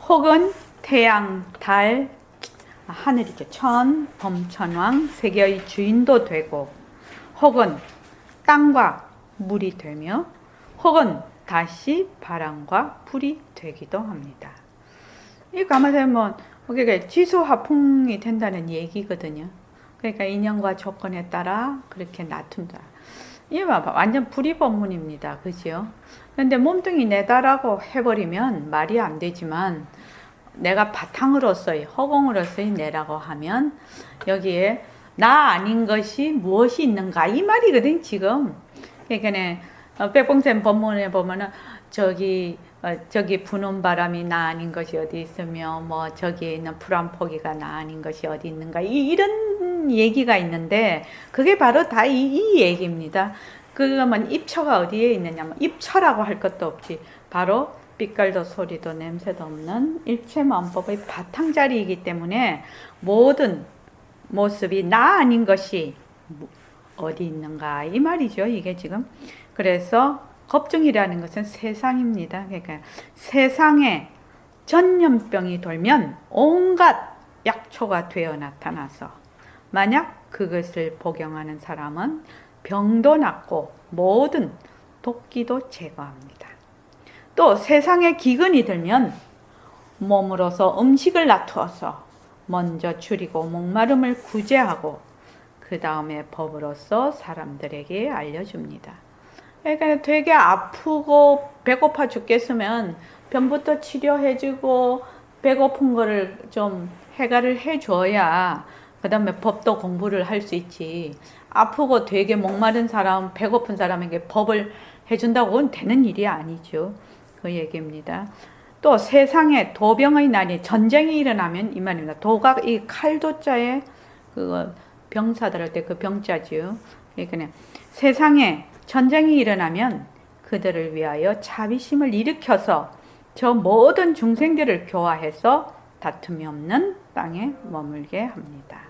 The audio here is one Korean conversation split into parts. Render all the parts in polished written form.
혹은 태양, 달, 하늘이죠. 천, 범천왕, 세계의 주인도 되고, 혹은 땅과 물이 되며, 혹은 다시 바람과 불이 되기도 합니다. 이 가만히면 그러니까 지수화풍이 된다는 얘기거든요. 그러니까 인연과 조건에 따라 그렇게 놔둔다. 이게 완전 불이법문입니다. 그죠? 근데 몸뚱이 내다라고 해버리면 말이 안 되지만, 내가 바탕으로서의 허공으로서의 내라고 하면 여기에 나 아닌 것이 무엇이 있는가 이 말이거든 지금. 그러니까 백봉쌤 법문에 보면은 저기 부는 바람이 나 아닌 것이 어디 있으며 뭐 저기에 있는 풀한 포기가 나 아닌 것이 어디 있는가 이런 얘기가 있는데 그게 바로 다 이 얘기입니다. 그러면 입처가 어디에 있느냐? 입처라고 할 것도 없지. 바로 빛깔도 소리도 냄새도 없는 일체만법의 바탕자리이기 때문에 모든 모습이 나 아닌 것이 어디 있는가 이 말이죠. 이게 지금. 그래서 겁증이라는 것은 세상입니다. 그러니까 세상에 전염병이 돌면 온갖 약초가 되어 나타나서 만약 그것을 복용하는 사람은 병도 낫고 모든 독기도 제거합니다. 또 세상에 기근이 들면 몸으로서 음식을 놔두어서 먼저 줄이고 목마름을 구제하고 그 다음에 법으로서 사람들에게 알려줍니다. 그러니까 되게 아프고 배고파 죽겠으면 병부터 치료해주고 배고픈 거를 좀 해결을 해줘야 그 다음에 법도 공부를 할 수 있지. 아프고 되게 목마른 사람, 배고픈 사람에게 법을 해준다고는 되는 일이 아니죠. 그 얘기입니다. 또 세상에 도병의 날이 전쟁이 일어나면 이 말입니다. 도가 이 칼도자에 그 병사들 할 때 그 병자죠. 그러니까 세상에 전쟁이 일어나면 그들을 위하여 자비심을 일으켜서 저 모든 중생들을 교화해서 다툼이 없는 땅에 머물게 합니다.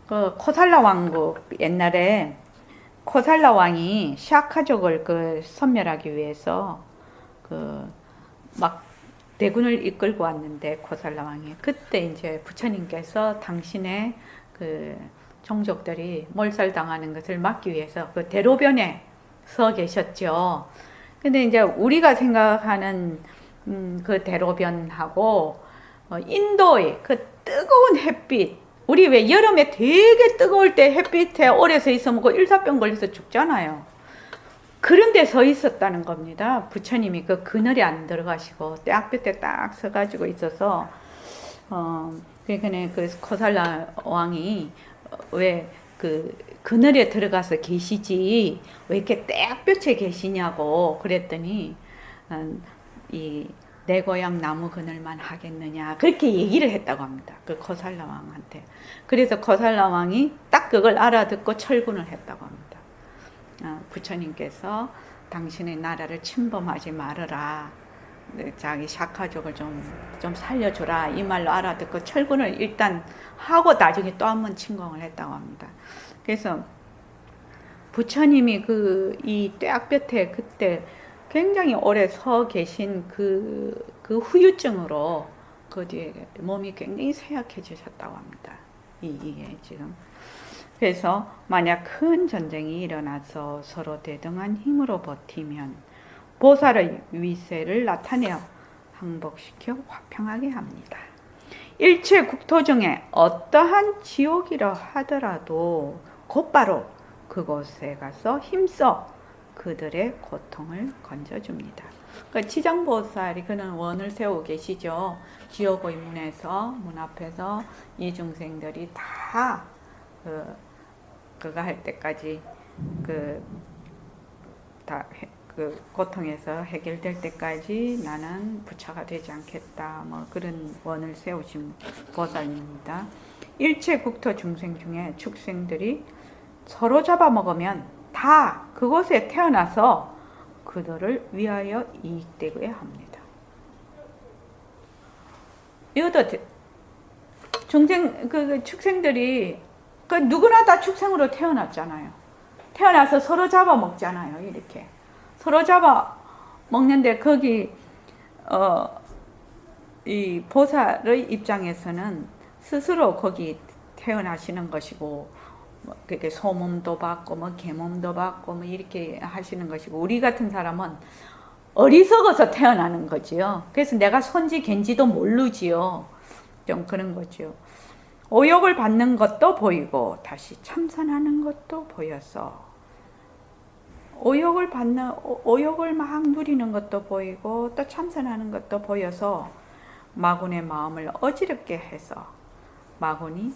그 코살라 왕국 옛날에 코살라 왕이 샤카족을 선멸하기 위해서 막 대군을 이끌고 왔는데 코살라 왕이 그때 이제 부처님께서 당신의 그 종족들이 몰살당하는 것을 막기 위해서 그 대로변에 서 계셨죠. 근데 이제 우리가 생각하는 그 대로변하고 인도의 그 뜨거운 햇빛, 우리 왜 여름에 되게 뜨거울 때 햇빛에 오래 서 있으면 그 일사병 걸려서 죽잖아요. 그런 데 서 있었다는 겁니다. 부처님이 그 그늘에 안 들어가시고 떼학볕에 딱 서가지고 있어서 그러니까 그 코살라 왕이 왜 그 그늘에 들어가서 계시지 왜 이렇게 떼학볕에 계시냐고 그랬더니 내 고향 나무 그늘만 하겠느냐 그렇게 얘기를 했다고 합니다. 그 코살라 왕한테. 그래서 코살라 왕이 딱 그걸 알아듣고 철군을 했다고 합니다. 부처님께서 당신의 나라를 침범하지 말아라. 자기 샤카족을 좀 살려줘라. 이 말로 알아듣고 철군을 일단 하고 나중에 또 한 번 침공을 했다고 합니다. 그래서 부처님이 이 떼학볕에 그때 굉장히 오래 서 계신 그 후유증으로 그 뒤에 몸이 굉장히 쇠약해지셨다고 합니다. 이게 지금. 그래서 만약 큰 전쟁이 일어나서 서로 대등한 힘으로 버티면 보살의 위세를 나타내어 항복시켜 화평하게 합니다. 일체 국토 중에 어떠한 지옥이라 하더라도 곧바로 그곳에 가서 힘써 그들의 고통을 건져줍니다. 그러니까 지장보살이 그는 원을 세우고 계시죠. 지옥의 문에서 문 앞에서 이 중생들이 다 그거 할 때까지 그 고통에서 해결될 때까지 나는 부처가 되지 않겠다. 뭐 그런 원을 세우신 보살입니다. 일체 국토 중생 중에 축생들이 서로 잡아먹으면 다 그곳에 태어나서 그들을 위하여 이익되게 합니다. 이것도 축생들이 누구나 다 축생으로 태어났잖아요. 태어나서 서로 잡아먹잖아요. 이렇게 서로 잡아먹는데 거기 이 보살의 입장에서는 스스로 거기 태어나시는 것이고, 뭐 그렇게 소몸도 받고 뭐 계몸도 받고 뭐 이렇게 하시는 것이고, 우리 같은 사람은 어리석어서 태어나는 거지요. 그래서 내가 손지 갠지도 모르지요. 좀 그런 거죠. 오욕을 받는 것도 보이고 다시 참선하는 것도 보여서, 오욕을 막 누리는 것도 보이고 또 참선하는 것도 보여서 마군의 마음을 어지럽게 해서 마군이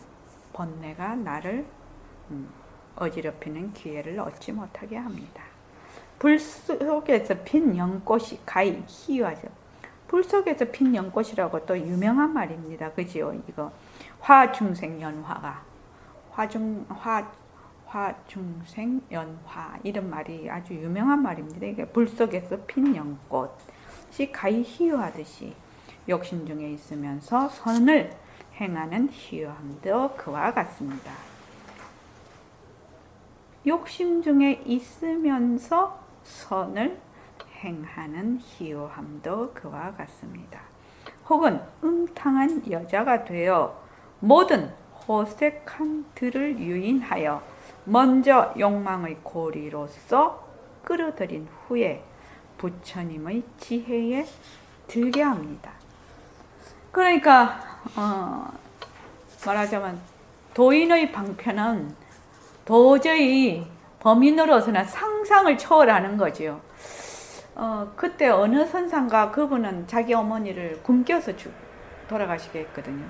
번뇌가 나를 어지럽히는 기회를 얻지 못하게 합니다. 불 속에서 핀 연꽃이 가히 희유하죠. 불 속에서 핀 연꽃이라고 또 유명한 말입니다. 그지요? 이거 화중생연화가 화중생연화 이런 말이 아주 유명한 말입니다. 이게 불 속에서 핀 연꽃이 가히 희유하듯이 욕심 중에 있으면서 선을 행하는 희유함도 그와 같습니다. 욕심 중에 있으면서 선을 행하는 희유함도 그와 같습니다. 혹은 음탕한 여자가 되어 모든 호색한 들을 유인하여 먼저 욕망의 고리로서 끌어들인 후에 부처님의 지혜에 들게 합니다. 그러니까 말하자면 도인의 방편은 도저히 범인으로서는 상상을 초월하는 거지요. 그때 어느 선상가 그분은 자기 어머니를 굶겨서 돌아가시게 했거든요.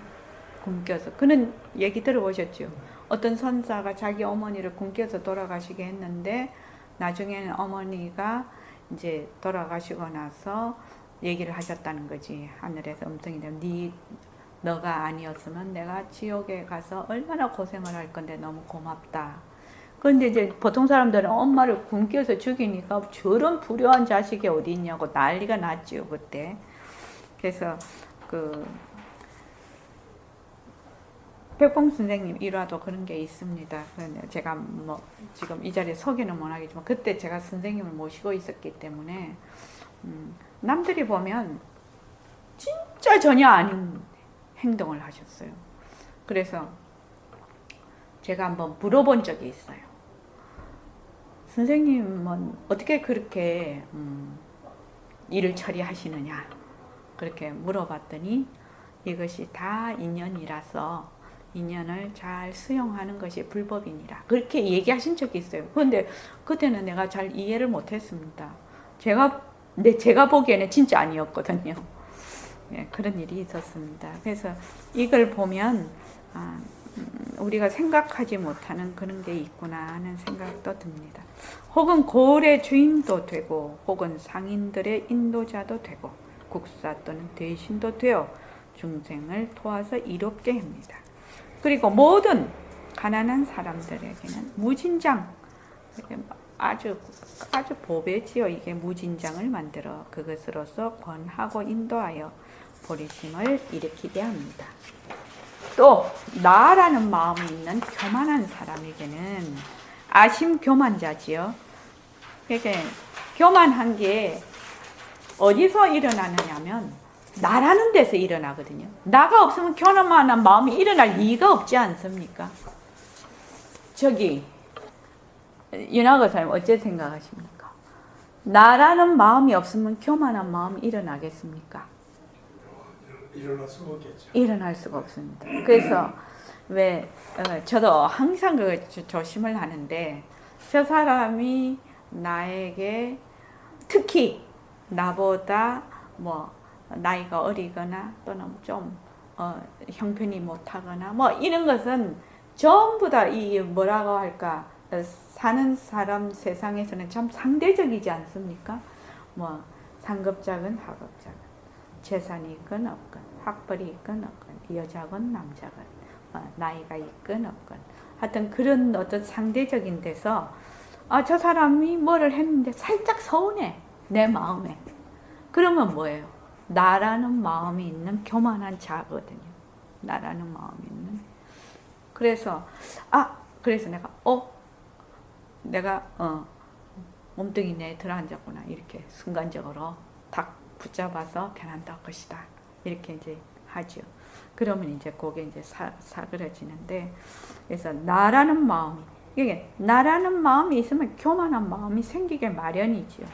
굶겨서. 그는 얘기 들어보셨죠? 어떤 선사가 자기 어머니를 굶겨서 돌아가시게 했는데 나중에는 어머니가 이제 돌아가시고 나서 얘기를 하셨다는 거지. 하늘에서 음성이 되면 너가 아니었으면 내가 지옥에 가서 얼마나 고생을 할 건데 너무 고맙다. 그런데 이제 보통 사람들은 엄마를 굶겨서 죽이니까 저런 불효한 자식이 어디 있냐고 난리가 났지요, 그때. 그래서 백봉 선생님 일화도 그런 게 있습니다. 제가 뭐 지금 이 자리에 소개는 못 하겠지만 그때 제가 선생님을 모시고 있었기 때문에 남들이 보면 진짜 전혀 아닌 행동을 하셨어요. 그래서 제가 한번 물어본 적이 있어요. 선생님은 어떻게 그렇게 일을 처리하시느냐 그렇게 물어봤더니 이것이 다 인연이라서 인연을 잘 수용하는 것이 불법이니라 그렇게 얘기하신 적이 있어요. 그런데 그때는 내가 잘 이해를 못했습니다. 제가 보기에는 진짜 아니었거든요. 예, 그런 일이 있었습니다. 그래서 이걸 보면 우리가 생각하지 못하는 그런 게 있구나 하는 생각도 듭니다. 혹은 고을의 주인도 되고 혹은 상인들의 인도자도 되고 국사 또는 대신도 되어 중생을 도와서 이롭게 합니다. 그리고 모든 가난한 사람들에게는 무진장, 아주 보배지요. 이게 무진장을 만들어 그것으로서 권하고 인도하여 보리심을 일으키게 합니다. 또 나라는 마음이 있는 교만한 사람에게는 아심교만자지요. 그러니까 교만한 게 어디서 일어나느냐면 나라는 데서 일어나거든요. 나가 없으면 교만한 마음이 일어날 이유가 없지 않습니까? 윤학의사님 어째 생각하십니까? 나라는 마음이 없으면 교만한 마음이 일어나겠습니까? 일어날 수가 없겠죠. 일어날 수가 없습니다. 그래서 저도 항상 조심을 하는데 저 사람이 나에게 특히 나보다 나이가 어리거나 또는 좀 형편이 못하거나 이런 것은 전부 다 이 뭐라고 할까 사는 사람 세상에서는 참 상대적이지 않습니까? 상급자건 하급자건 재산이 있건 없건 학벌이 있건 없건 여자건 남자건 나이가 있건 없건 하여튼 그런 어떤 상대적인 데서 저 사람이 뭐를 했는데 살짝 서운해 내 마음에. 그러면 뭐예요? 나라는 마음이 있는 교만한 자거든요. 나라는 마음이 있는. 그래서 내가 몸뚱이 내에 들어앉았구나 이렇게 순간적으로 딱 붙잡아서 편한다 것이다. 이렇게 이제 하죠. 그러면 이제 그게 이제 사그러지는데, 그래서 나라는 마음이, 이게 나라는 마음이 있으면 교만한 마음이 생기게 마련이지요.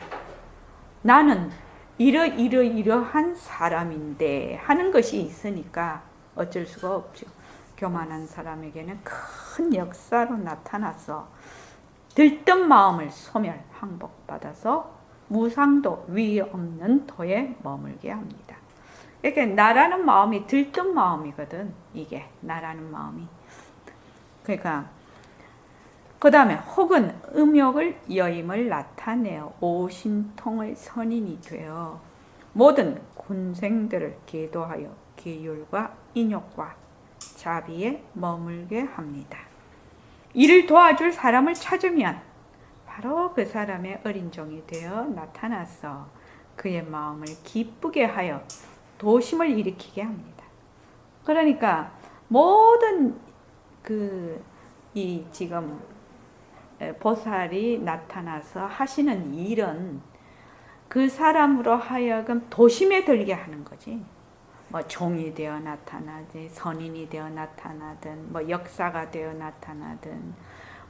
나는 이러한 사람인데 하는 것이 있으니까 어쩔 수가 없죠. 교만한 사람에게는 큰 역사로 나타나서 들뜬 마음을 소멸 항복받아서 무상도 위 없는 도에 머물게 합니다. 이렇게 나라는 마음이 들뜬 마음이거든. 이게 나라는 마음이. 그러니까 그 다음에 혹은 음욕을 여임을 나타내어 오신통의 선인이 되어 모든 군생들을 계도하여 계율과 인욕과 자비에 머물게 합니다. 이를 도와줄 사람을 찾으면 바로 그 사람의 어린 종이 되어 나타나서 그의 마음을 기쁘게 하여 도심을 일으키게 합니다. 그러니까 모든 이 지금 보살이 나타나서 하시는 일은 그 사람으로 하여금 도심에 들게 하는 거지. 뭐 종이 되어 나타나든 선인이 되어 나타나든 뭐 역사가 되어 나타나든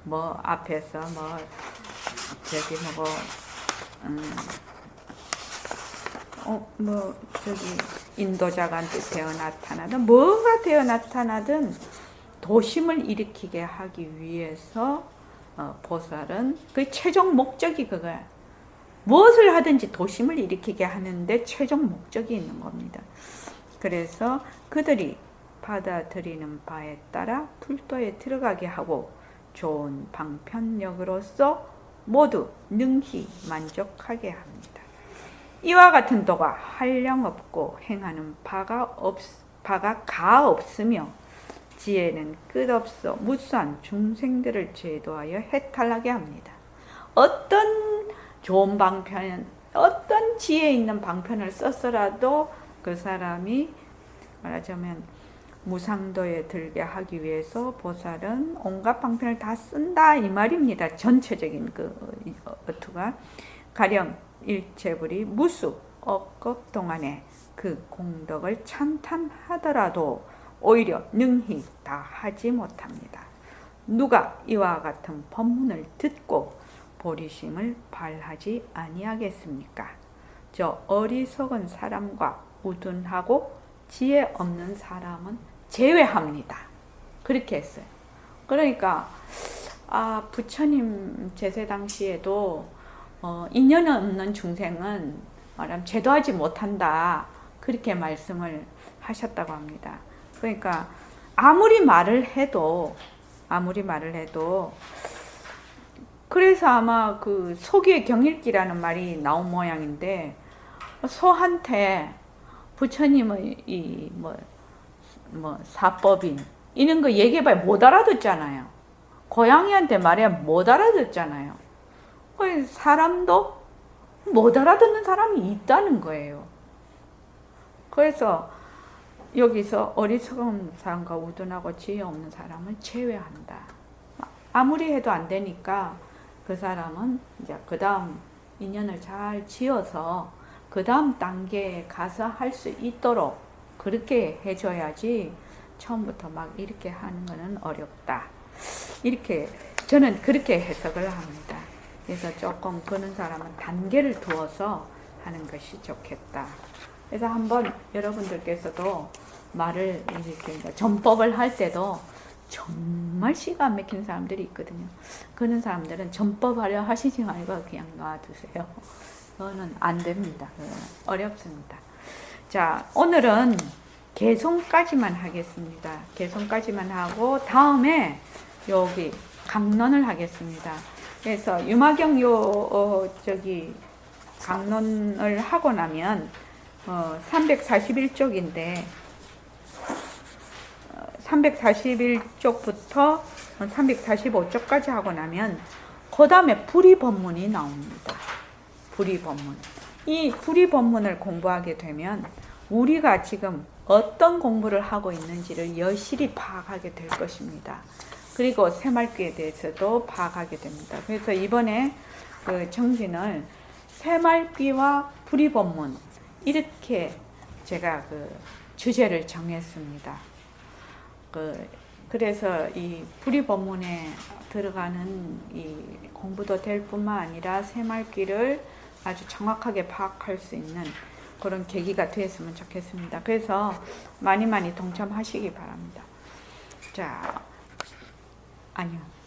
뭐 앞에서 뭐 저기 인도자가 되어 나타나든 뭐가 되어 나타나든 도심을 일으키게 하기 위해서 보살은 그 최종 목적이 그거야. 무엇을 하든지 도심을 일으키게 하는데 최종 목적이 있는 겁니다. 그래서 그들이 받아들이는 바에 따라 불도에 들어가게 하고 좋은 방편력으로서 모두 능히 만족하게 합니다. 이와 같은 도가 한량없고 행하는 바가 가 없으며 지혜는 끝없어 무수한 중생들을 제도하여 해탈하게 합니다. 어떤 좋은 방편, 어떤 지혜 있는 방편을 썼어라도 그 사람이 말하자면 무상도에 들게 하기 위해서 보살은 온갖 방편을 다 쓴다 이 말입니다. 전체적인 그 어투가 가령 일체불이 무수 억겁 동안에 그 공덕을 찬탄하더라도 오히려 능히 다 하지 못합니다. 누가 이와 같은 법문을 듣고 보리심을 발하지 아니하겠습니까? 저 어리석은 사람과 우둔하고 지혜 없는 사람은 제외합니다. 그렇게 했어요. 그러니까 부처님 제세 당시에도 인연 없는 중생은 말하면 제도하지 못한다. 그렇게 말씀을 하셨다고 합니다. 그러니까 아무리 말을 해도 그래서 아마 그 소기의 경일기라는 말이 나온 모양인데 소한테 부처님의 이 사법인 이런 거 얘기해봐야 못 알아듣잖아요. 고양이한테 말해야 못 알아듣잖아요. 사람도 못 알아듣는 사람이 있다는 거예요. 그래서 여기서 어리석은 사람과 우둔하고 지혜 없는 사람을 제외한다. 아무리 해도 안 되니까 그 사람은 이제 그 다음 인연을 잘 지어서 그 다음 단계에 가서 할 수 있도록 그렇게 해줘야지 처음부터 막 이렇게 하는 거는 어렵다. 이렇게 저는 그렇게 해석을 합니다. 그래서 조금 그런 사람은 단계를 두어서 하는 것이 좋겠다. 그래서 한번 여러분들께서도 말을 이렇게 전법을 할 때도 정말 시가 안 막히는 사람들이 있거든요. 그런 사람들은 전법하려 하시지 말고 그냥 놔두세요. 그거는 안 됩니다. 어렵습니다. 자, 오늘은 개송까지만 하겠습니다. 개송까지만 하고 다음에 여기 강론을 하겠습니다. 그래서 유마경 강론을 하고 나면 341쪽인데 341쪽부터 345쪽까지 하고 나면 그 다음에 불의법문이 나옵니다. 불의법문. 이 불의법문을 공부하게 되면 우리가 지금 어떤 공부를 하고 있는지를 여실히 파악하게 될 것입니다. 그리고 새말귀에 대해서도 파악하게 됩니다. 그래서 이번에 그 정신을 새말귀와 불의법문 이렇게 제가 그 주제를 정했습니다. 그래서 이 불이법문에 들어가는 이 공부도 될 뿐만 아니라 새말귀를 아주 정확하게 파악할 수 있는 그런 계기가 되었으면 좋겠습니다. 그래서 많이 동참하시기 바랍니다. 자, 아니요.